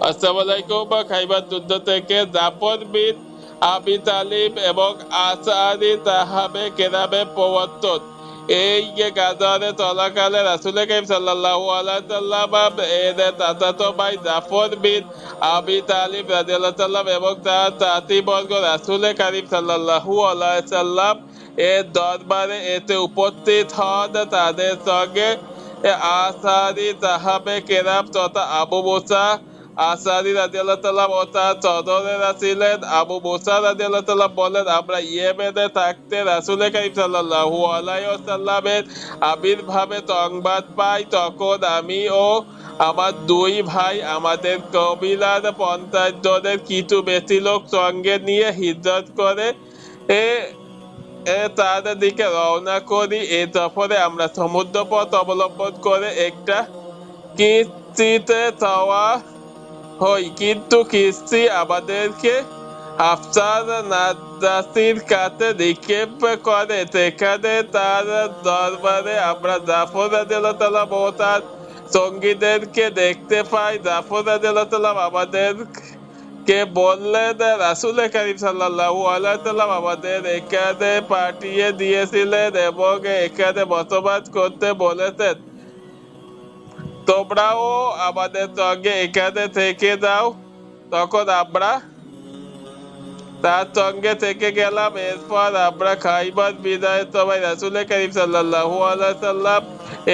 আসসালামু আলাইকুম। খাইবার যুদ্ধ থেকে জাফর বিন আবি তালিব এবং আসাদি তাহাবে কেরামে প্রবর্তন। এই গাজারে চলাকালে রাসূল কারীম সাল্লাল্লাহু আলাইহি সাল্লাম এর চাচাতো ভাই জাফর বিন আবি তালিব রাদিয়াল্লাহু সাল্লাম এবং তার চাচিবর্গ রাসূল কারীম সাল্লাল্লাহু আলাইহি সাল্লাম এর দরবারে এতে উপস্থিত হন। তাদের সঙ্গে আসাদি তাহাবে কেরাম তথা আবু মুসা আশআরী রাদিয়াল্লাহু তাআলা ও তার সহোদরেরা ছিলেন। আবু মুসা রাদিয়াল্লাহু তাআলা বলেন, আমরা ইয়েমেনে থাকতে রাসূল কারীম সাল্লাল্লাহু আলাইহি ওয়াসাল্লামের আবির্ভাবে সংবাদ পাই। তখন আমি ও আমার দুই ভাই আমাদের কবিলার 50 জনের কিছু বেশি লোক সঙ্গে নিয়ে হিজরত করে তাদের দিকে রওনা করি। এই সফরে আমরা সমুদ্র পথ অবলম্বন করে একটা কিস্তিতে যাওয়া হই, কিন্তু কিস্তি আমাদেরকে আফসার নাজাসির কাছে নিক্ষেপ করে। সেখানে তার দরবারে আমরা জাফর রাদিয়াল্লাহু তাআলা ও তার সঙ্গীদেরকে দেখতে পাই। জাফর রাদিয়াল্লাহু তাআলা আমাদেরকে বললেন, রাসূল কারীম সাল্লাল্লাহু আলাইহি সাল্লাম আমাদের এখানে পাঠিয়ে দিয়েছিলেন এবং এখানে বসবাস করতে বলেছেন, তোমরাও আমাদের সঙ্গে এখানে থেকে যাও। তখন আমরা তার সঙ্গে থেকে গেলাম। এরপর আমরা খাইবার বিদায়ের সময় রাসূল কারীম সাল্লাল্লাহু আলাইহি সাল্লাম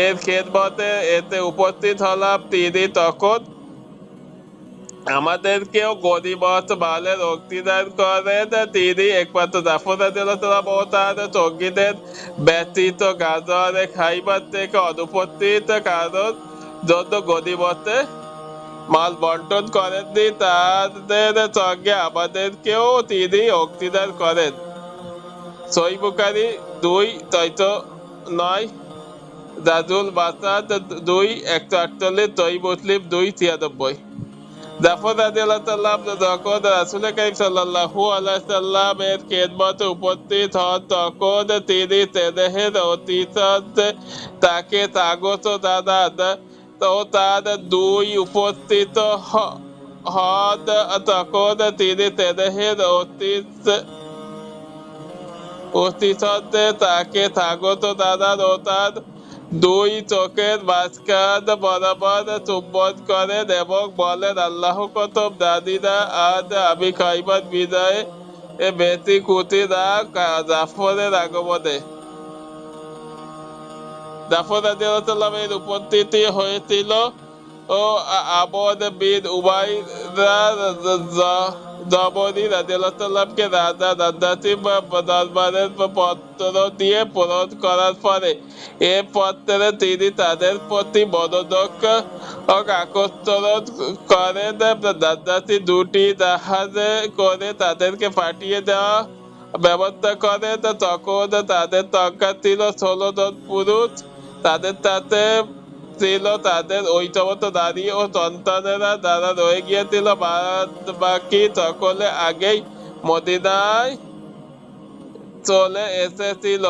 এর খেদমতে এতে উপস্থিত হলাম। তিনি তখন আমাদেরকেও গনিমত মালের অংশীদার করেন। তিনি একমাত্র জাফর রাদিয়াল্লাহু তাআলা ও তার সঙ্গীদের ব্যতীত গাজওয়ায়ে খাইবার থেকে অনুপস্থিত কারণ জন্য গনিমতে মাল বন্টন করেননি। তাদের সঙ্গে আমাদেরকেও তিনি অংশীদার করেন। সহিহ বুখারী 2:9, জাজুল বাসাদ 2:148, সহিহ মুসলিম 2:96। জাফর রাদিয়াল্লাহু তাআলা যখন রাসূল কারীম সাল্লাল্লাহু আলাইহি সাল্লাম এর খেদমতে উপস্থিত হন, তখন তিনি স্নেহের অতিথিতে তাকে স্বাগত জানান ও তার দুই উপস্থিত হন। তখন তিনি স্নেহের অতিথিতে তাকে স্বাগত জানান ও তার দুই চোখের মাঝখান বরাবর চুম্বন করেন এবং বলেন, আল্লাহ কসম, জানি না আজ আমি খাইবার বিজয়ে বেশি খুশি না জাফরের আগমনে। জাফর রাদিয়াল্লাহু তাআলা এর উপস্থিতি হয়েছিল ও আমর বিন উমাইয়া জবরী রাদিয়াল্লাহু তাআলাকে রাজা নাজাসীর দরবারের পত্র দিয়ে পূরণ করার পরে এ পত্রে তিনি তাদের প্রতি মনোযোগ আকর্ষণ করেন। নাজাসী দুটি জাহাজে করে তাদেরকে পাঠিয়ে দেওয়া ব্যবস্থা করেন। তখন তাদের সংখ্যা ছিল 16 জন পুরুষ। তাদের সাথে ছিল তাদের ওই সমস্ত নারী ও সন্তানেরা যারা রয়ে গিয়েছিল। বাকি সকলে আগেই মদিনায় চলে এসেছিল।